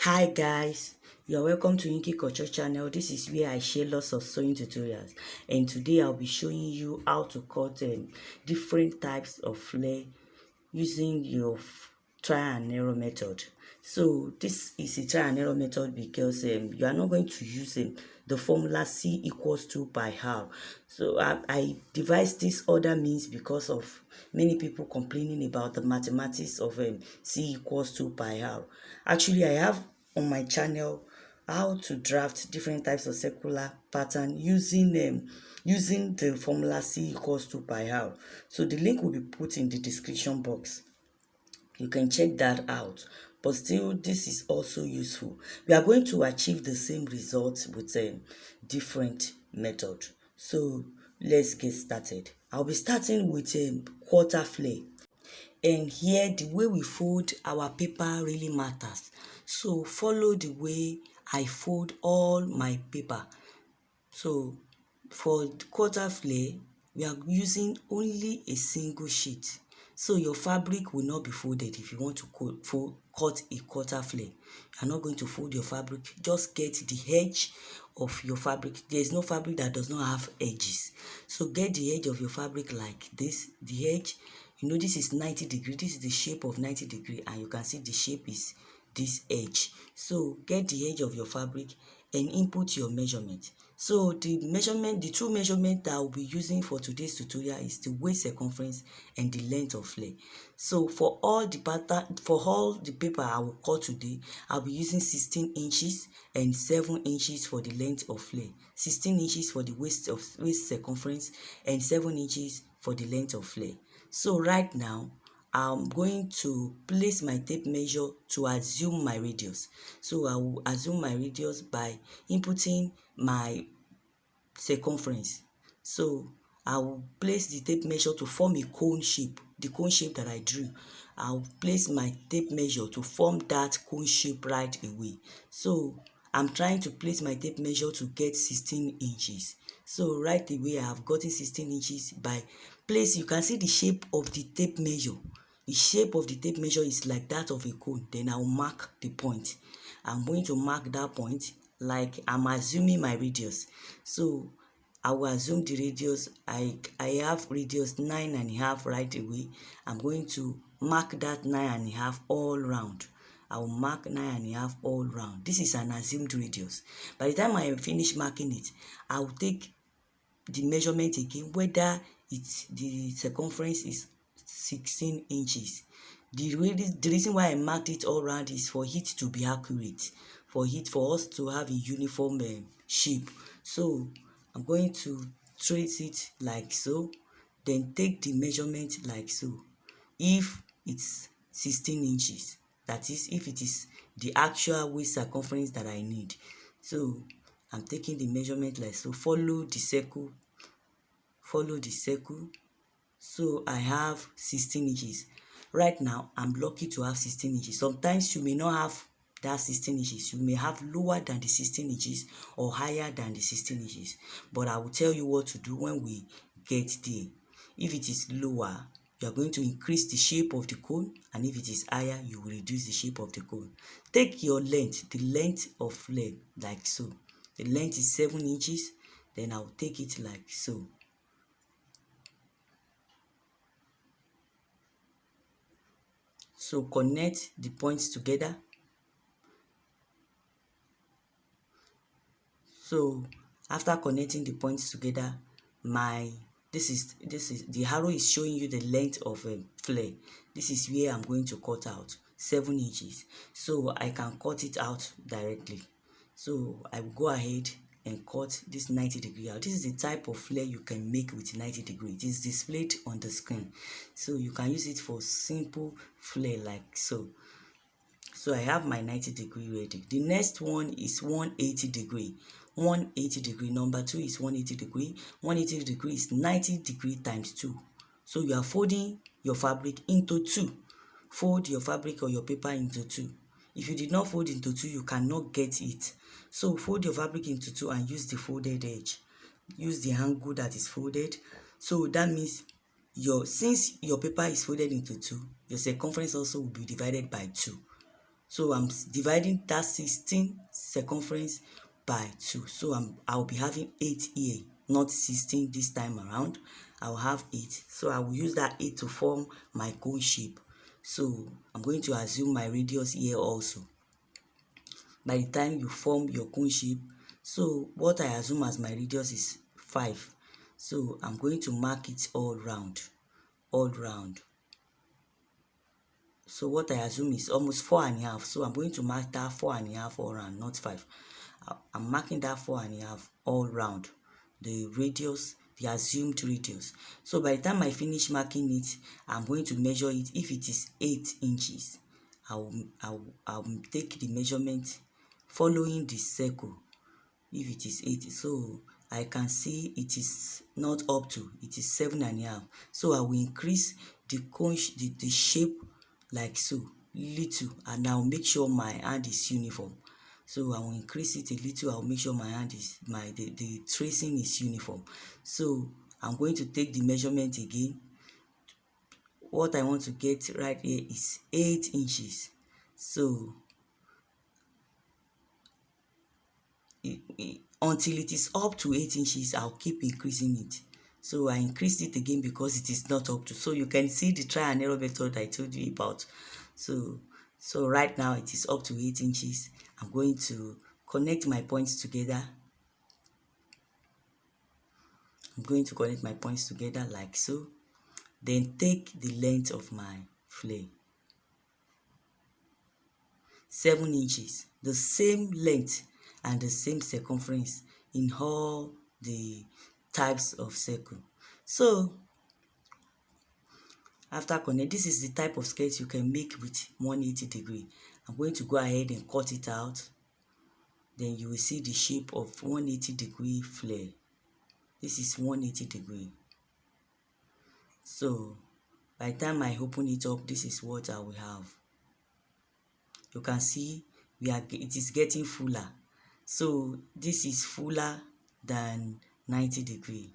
Hi guys, you are welcome to Culture channel. This is where I share lots of sewing tutorials, and today I'll be showing you how to cut different types of flare using your trial and error method. So this is a trial and error method because you are not going to use the formula C equals 2 by R. So I devised this other means because of many people complaining about the mathematics of C equals 2 by R. Actually, I have on my channel how to draft different types of circular pattern using the formula C equals 2 by R. So the link will be put in the description box. You can check that out, but still this is also useful. We are going to achieve the same results with a different method. So let's get started. I'll be starting with a quarter flare, and here the way we fold our paper really matters. So follow the way I fold all my paper. So for the quarter flare, we are using only a single sheet. So your fabric will not be folded if you want to cut a quarter flare. You are not going to fold your fabric. Just get the edge of your fabric. There is no fabric that does not have edges. So get the edge of your fabric like this. The edge, this is 90 degree. This is the shape of 90 degree, and you can see the shape is this edge. So get the edge of your fabric and input your measurement. So the two measurements that I'll be using for today's tutorial is the waist circumference and the length of flare. So for all the paper I will cut today, I'll be using 16 inches and 7 inches for the length of flare, 16 inches for the waist circumference, and 7 inches for the length of flare. So right now, I'm going to place my tape measure to assume my radius. So I will assume my radius by inputting my circumference. So I will place the tape measure to form a cone shape, the cone shape that I drew. I'll place my tape measure to form that cone shape right away. So I'm trying to place my tape measure to get 16 inches. So right away I have gotten 16 inches by place. You can see the shape of the tape measure. The shape of the tape measure is like that of a cone. Then I'll mark the point. I'm going to mark that point like I'm assuming my radius. So I will assume the radius. I have radius 9.5 right away. I'm going to mark that 9.5 all round. I will mark 9.5 all round. This is an assumed radius. By the time I finish marking it, I will take the measurement again, whether the circumference is 16 inches. The reason why I marked it all round is for it to be accurate, for us to have a uniform shape. So I'm going to trace it like so, then take the measurement like so. If it's 16 inches, that is, if it is the actual waist circumference that I need. So I'm taking the measurement like so. Follow the circle. So I have 16 inches. Right now, I'm lucky to have 16 inches. Sometimes you may not have that 16 inches. You may have lower than the 16 inches or higher than the 16 inches. But I will tell you what to do when we get there. If it is lower, you are going to increase the shape of the cone, and if it is higher, you will reduce the shape of the cone. Take your length, the length of flare, like so. The length is 7 inches. Then I'll take it like so. So connect the points together. So after connecting the points together, this is the arrow is showing you the length of a flare. This is where I'm going to cut out 7 inches. So I can cut it out directly. So I will go ahead and cut this 90 degree out. This is the type of flare you can make with 90 degree. It is displayed on the screen. So you can use it for simple flare like so. So I have my 90 degree ready. The next one is 180 degree. 180 degree. Number 2 is 180 degree. 180 degree is 90 degree times 2. So you are folding your fabric into 2. Fold your fabric or your paper into 2. If you did not fold into 2, you cannot get it. So fold your fabric into 2 and use the folded edge. Use the angle that is folded. So that means since your paper is folded into 2, your circumference also will be divided by 2. So I'm dividing that 16 circumference by 2. So I'll be having 8 here, not 16 this time around. I'll have 8. So I will use that 8 to form my cone shape. So I'm going to assume my radius here also. By the time you form your cone shape, so what I assume as my radius is 5. So I'm going to mark it all round. So what I assume is almost 4.5. So I'm going to mark that 4.5 all round, not 5. I'm marking that 4.5 all round. The radius, the assumed radius. So by the time I finish marking it, I'm going to measure it. If it is 8 inches, I'll take the measurement following the circle. If it is 8, so I can see it is not up to, it is 7.5. So I will increase the cone, the shape like so, little, and I'll make sure my hand is uniform. So I will increase it a little. I'll make sure my hand is, the tracing is uniform. So I'm going to take the measurement again. What I want to get right here is 8 inches. So until it is up to 8 inches, I'll keep increasing it. So I increased it again because it is not up to. So you can see the try and error method I told you about. So right now it is up to 8 inches. I'm going to connect my points together. I'm going to connect my points together like so. Then take the length of my flare. 7 inches. The same length and the same circumference in all the types of circle. So after connect, this is the type of skirt you can make with 180 degree. I'm going to go ahead and cut it out. Then you will see the shape of 180 degree flare. This is 180 degree. So by the time I open it up, this is what I will have. You can see it is getting fuller. So this is fuller than 90 degree.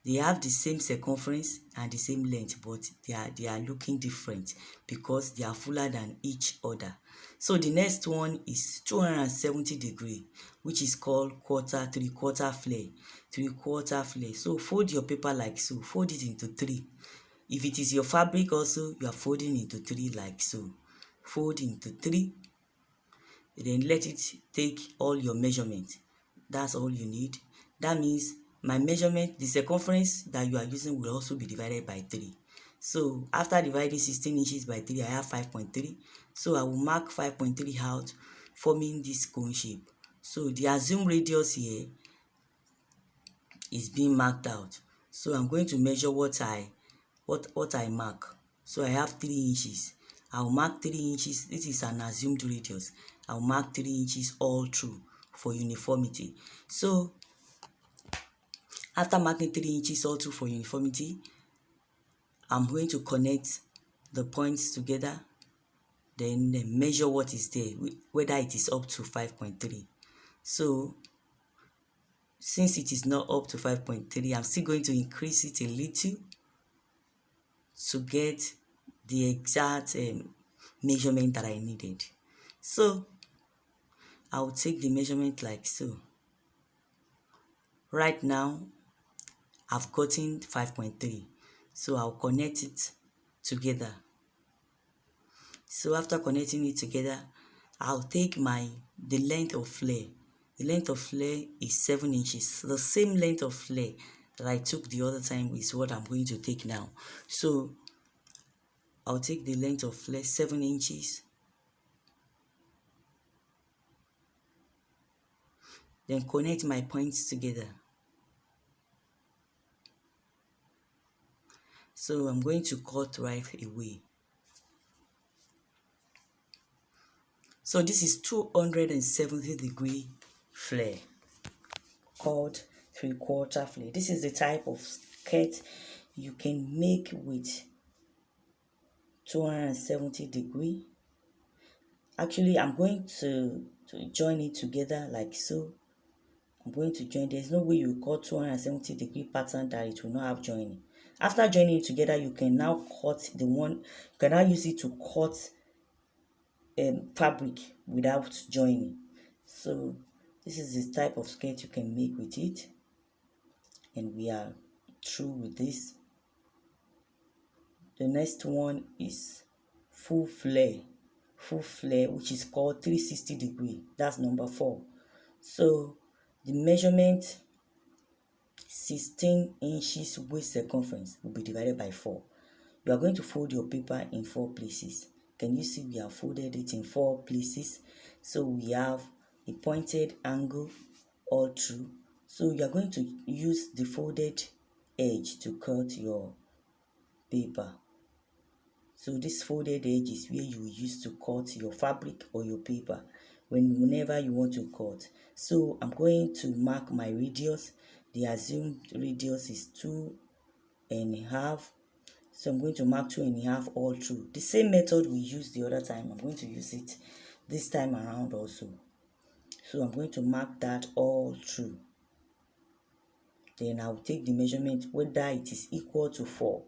They have the same circumference and the same length, but they are looking different because they are fuller than each other. So the next one is 270 degree, which is called three-quarter flare. So fold your paper like so. Fold it into 3. If it is your fabric also, you are folding into 3 like so. Fold into 3. Then let it take all your measurement. That's all you need. That means my measurement, the circumference that you are using will also be divided by 3. So after dividing 16 inches by 3, I have 5.3. So I will mark 5.3 out, forming this cone shape. So the assumed radius here is being marked out. So I'm going to measure what I mark. So I have 3 inches. I'll mark 3 inches. This is an assumed radius. I'll mark 3 inches all through for uniformity. So after marking 3 inches all through for uniformity, I'm going to connect the points together, then measure what is there, whether it is up to 5.3. So since it is not up to 5.3, I'm still going to increase it a little to get the exact measurement that I needed. So I'll take the measurement like so. Right now I've gotten 5.3, so I'll connect it together. So after connecting it together, I'll take the length of flare. The length of flare is 7 inches. The same length of flare that I took the other time is what I'm going to take now. So I'll take the length of flare, 7 inches. Then connect my points together. So I'm going to cut right away. So this is 270 degree flare called three-quarter flare. This is the type of skirt you can make with 270 degree. Actually, I'm going to join it together like so. I'm going to join. There's no way you cut 270 degree pattern that it will not have joining. After joining it together, you can now cut the one. You can now use it to cut fabric without joining. So this is the type of skirt you can make with it, and we are through with this. The next one is full flare, which is called 360 degree. That's number 4. So the measurement 16 inches waist circumference will be divided by 4. You are going to fold your paper in 4 places. Can you see we have folded it in 4 places? So we have a pointed angle all through. So you are going to use the folded edge to cut your paper. So this folded edge is where you will use to cut your fabric or your paper whenever you want to cut. So I'm going to mark my radius. The assumed radius is 2.5. So I'm going to mark 2.5 all through. The same method we used the other time, I'm going to use it this time around also. So I'm going to mark that all through. Then I'll take the measurement whether it is equal to 4.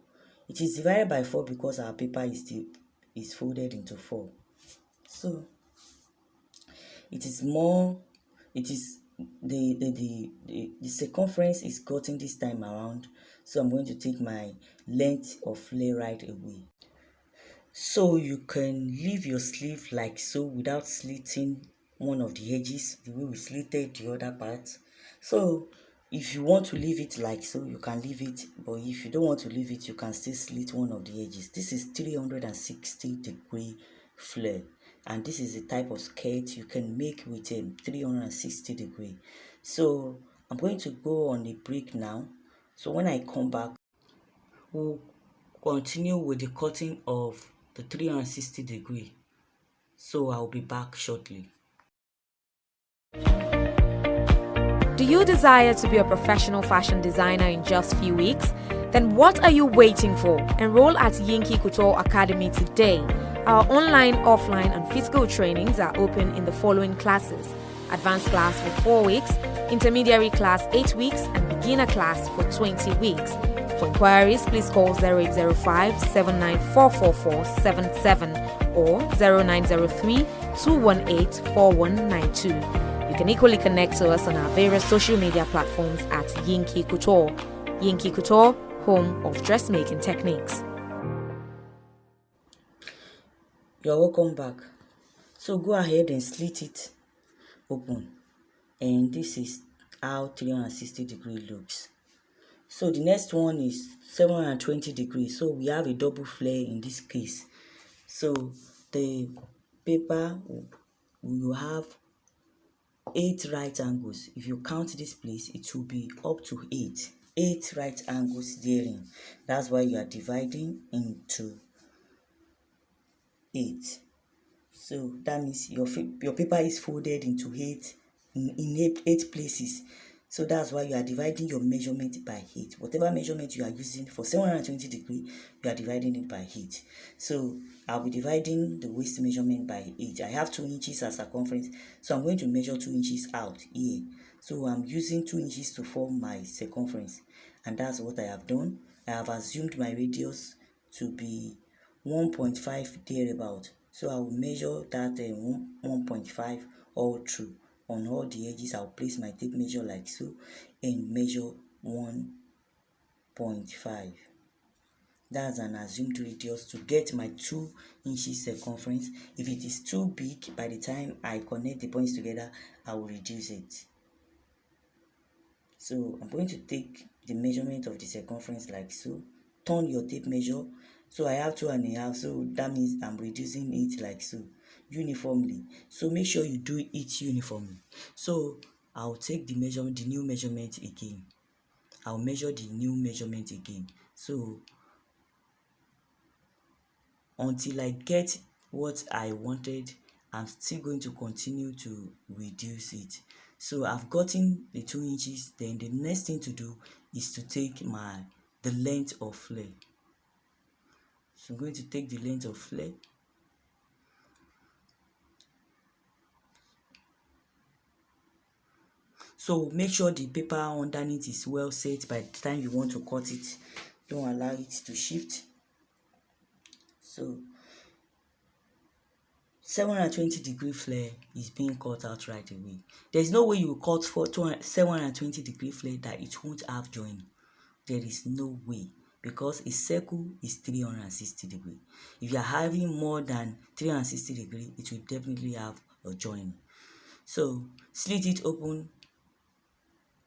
It is divided by 4 because our paper is folded into 4. So it is the circumference is gotten this time around. So I'm going to take my length of flare right away. So you can leave your sleeve like so without slitting one of the edges the way we slitted the other part. So if you want to leave it like so, you can leave it, but if you don't want to leave it, you can still slit one of the edges. This is 360 degree flare, and this is the type of skirt you can make with a 360 degree. So I'm going to go on a break now. So when I come back, we'll continue with the cutting of the 360 degree. So I'll be back shortly. Do you desire to be a professional fashion designer in just few weeks? Then what are you waiting for? Enroll at Yinki Couture Academy today. Our online, offline and physical trainings are open in the following classes: advanced class for 4 weeks, intermediary class 8 weeks and beginner class for 20 weeks. For inquiries, please call 0805 7944477 or 0903 218 4192. You can equally connect to us on our various social media platforms at Yinki Couture. Yinki Couture, home of dressmaking techniques. You're welcome back. So go ahead and slit it open. And this is how 360 degree looks. So the next one is 720 degrees. So we have a double flare in this case. So the paper will have 8 right angles. If you count this place, it will be up to 8 right angles therein. That's why you are dividing into 8. So that means your paper is folded into 8 in 8 places. So that's why you are dividing your measurement by 8. Whatever measurement you are using for 720 degrees, you are dividing it by 8. So I'll be dividing the waist measurement by 8. I have 2 inches as circumference, so I'm going to measure 2 inches out here. So I'm using 2 inches to form my circumference, and that's what I have done. I have assumed my radius to be 1.5 thereabout. So I will measure that 1.5 all through. On all the edges, I'll place my tape measure like so and measure 1.5. That's an assumed radius to get my 2 inches circumference. If it is too big, by the time I connect the points together, I will reduce it. So I'm going to take the measurement of the circumference like so. Turn your tape measure. So I have 2.5, so that means I'm reducing it like so, uniformly. So make sure you do it uniformly. So I'll take the measurement, the new measurement again. I'll measure the new measurement again. So until I get what I wanted, I'm still going to continue to reduce it. So I've gotten the 2 inches. Then the next thing to do is to take the length of flare. So I'm going to take the length of flare. So make sure the paper underneath is well set by the time you want to cut it. Don't allow it to shift. So 720-degree flare is being cut out right away. There's no way you will cut for 720-degree flare that it won't have join. There is no way, because a circle is 360 degree. If you are having more than 360 degree, it will definitely have a join. So slit it open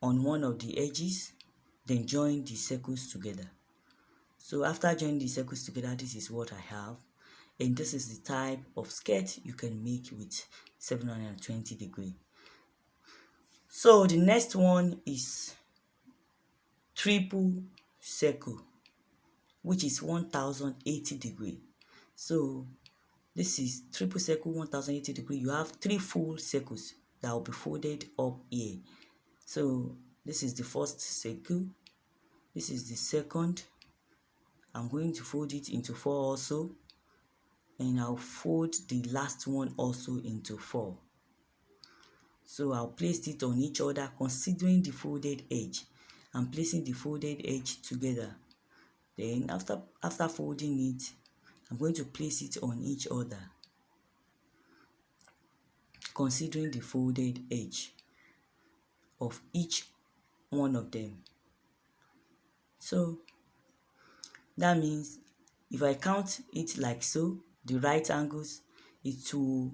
on one of the edges, then join the circles together. So after joining the circles together, this is what I have, and this is the type of skirt you can make with 720 degree. So the next one is triple circle, which is 1080 degree. So this is triple circle 1080 degree. You have 3 full circles that will be folded up here. So this is the first circle, this is the second. I'm going to fold it into 4 also, and I'll fold the last one also into 4. So I'll place it on each other considering the folded edge. I'm placing the folded edge together. Then after folding it, I'm going to place it on each other considering the folded edge of each one of them. So that means if I count it like so, the right angles, it will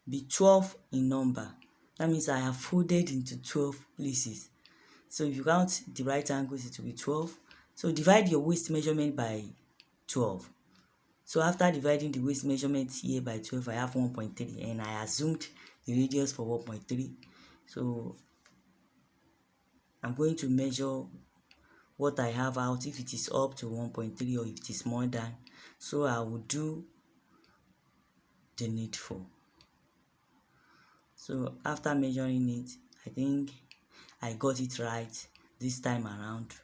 be 12 in number. That means I have folded into 12 places. So if you count the right angles, it will be 12. So divide your waist measurement by 12. So after dividing the waist measurement here by 12, I have 1.3, and I assumed the radius for 1.3. So I'm going to measure what I have out, if it is up to 1.3 or if it is more than. So I will do the needful. So after measuring it, I think I got it right this time around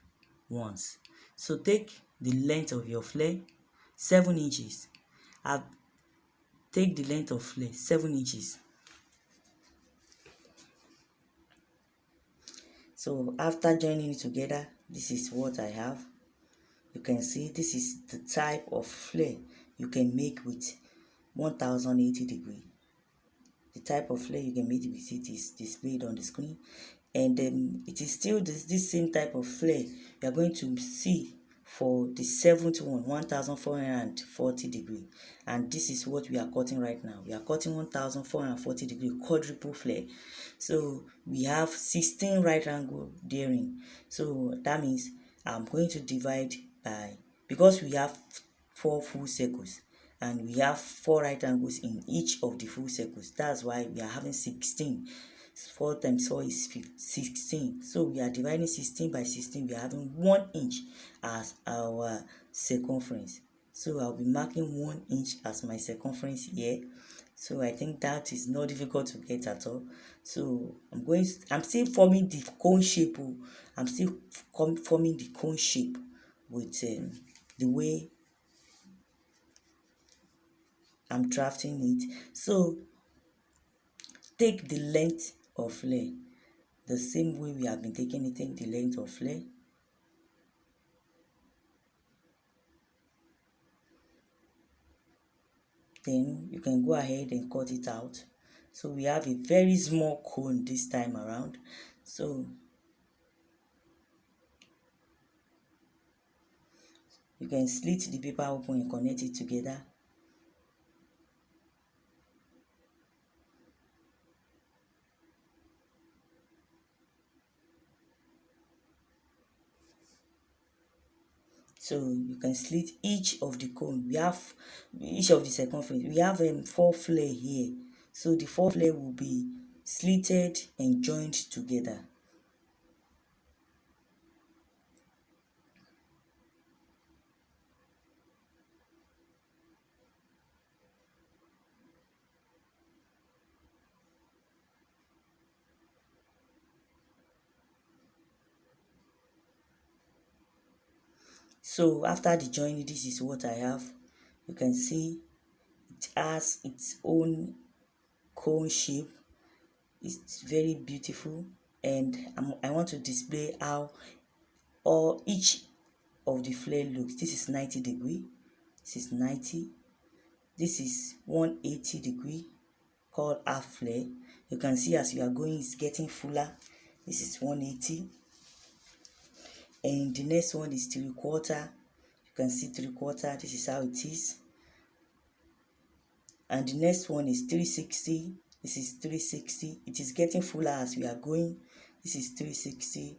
once. So take the length of your flare, 7 inches. Take the length of flare, 7 inches. So after joining it together, this is what I have. You can see this is the type of flare you can make with 1080 degree. The type of flare you can make with it is displayed on the screen, and it is still this same type of flare you are going to see for the 7th one, 1440 degree, and this is what we are cutting right now. We are cutting 1440 degree quadruple flare. So we have 16 right angle bearing. So that means I'm going to divide by, because we have 4 full circles and we have 4 right angles in each of the full circles. That's why we are having 16. 4 times 4 is 16. So we are dividing 16 by 16. We are having 1 inch as our circumference. So I'll be marking 1 inch as my circumference here. So I think that is not difficult to get at all. So I'm still forming the cone shape. I'm still forming the cone shape with the way I'm drafting it. So take the length of flare the same way we have been taking it. Take the length of flare, then you can go ahead and cut it out. So we have a very small cone this time around. So you can slit the paper open and connect it together. So you can slit each of the cone. We have each of the circumference. We have 4 flare here. So the 4 flare will be slitted and joined together. So after the joining, this is what I have. You can see it has its own cone shape. It's very beautiful, and I want to display how each of the flare looks. This is 90 degree. This is 90. This is 180 degree called half flare. You can see as you are going, it's getting fuller. This is 180, and the next one is 3/4. You can see 3/4. This is how it is. And the next one is 360. This is 360. It is getting fuller as we are going. This is 360.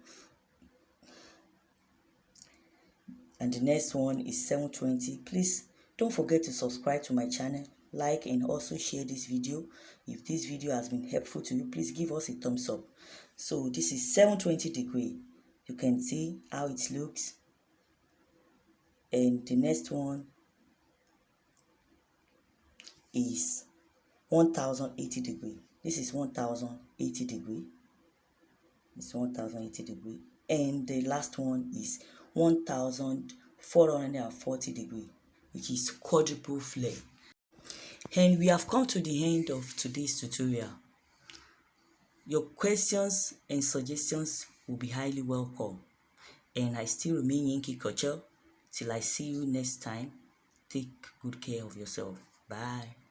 And the next one is 720. Please don't forget to subscribe to my channel, like, and also share this video. If this video has been helpful to you, please give us a thumbs up. So this is 720 degree. You can see how it looks. And the next one is 1080 degree. This is 1080 degree. It's 1080 degree. And the last one is 1440 degree, which is quadruple flare. And we have come to the end of today's tutorial. Your questions and suggestions will be highly welcome. And I still remain Yankee Culture. Till I see you next time, take good care of yourself. Bye.